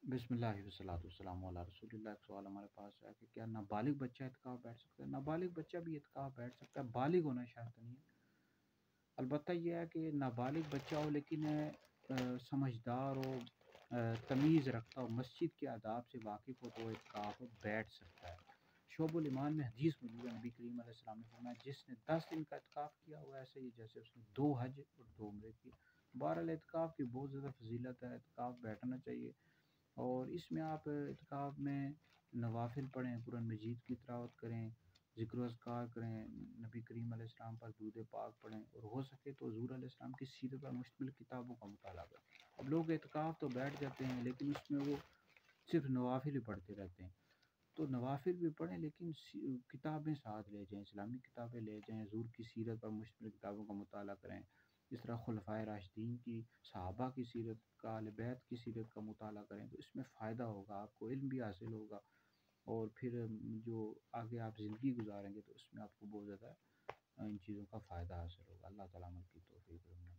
بسم اللہ والصلاۃ والسلام علی رسول اللہ۔ ایک سوال ہمارے پاس ہے کہ کیا نابالغ بچہ اعتکاف بیٹھ سکتا ہے؟ نابالغ بچہ بھی اعتکاف بیٹھ سکتا ہے، بالغ ہونا شرط نہیں ہے۔ البتہ یہ ہے کہ نابالغ بچہ ہو لیکن سمجھدار ہو، تمیز رکھتا ہو، مسجد کے آداب سے واقف ہو تو اعتکاف بیٹھ سکتا ہے۔ شعب الایمان میں حدیث موجود ہے، نبی کریم علیہ السلام نے فرمایا جس نے 10 دن کا اعتکاف کیا ہوا ایسے ہی جیسے اس نے 2 حج اور 2 عمرے کی۔ بہرحال اعتکاف کی بہت زیادہ فضیلت ہے، اعتکاف بیٹھنا چاہیے، اور اس میں آپ اعتکاف میں نوافل پڑھیں، قرآن مجید کی تلاوت کریں، ذکر و اذکار کریں، نبی کریم علیہ السلام پر درود پاک پڑھیں، اور ہو سکے تو حضور علیہ السلام کی سیرت پر مشتمل کتابوں کا مطالعہ کریں۔ اب لوگ اعتکاف تو بیٹھ جاتے ہیں لیکن اس میں وہ صرف نوافل ہی پڑھتے رہتے ہیں، تو نوافل بھی پڑھیں لیکن کتابیں ساتھ لے جائیں، اسلامی کتابیں لے جائیں، حضور کی سیرت پر مشتمل کتابوں کا مطالعہ کریں، اس طرح خلفائے راشدین کی، صحابہ کی سیرت کا، اہل بیت کی سیرت کا مطالعہ کریں تو اس میں فائدہ ہوگا، آپ کو علم بھی حاصل ہوگا، اور پھر جو آگے آپ زندگی گزاریں گے تو اس میں آپ کو بہت زیادہ ان چیزوں کا فائدہ حاصل ہوگا۔ اللہ تعالیٰ عمل کی توفیق فرمائے۔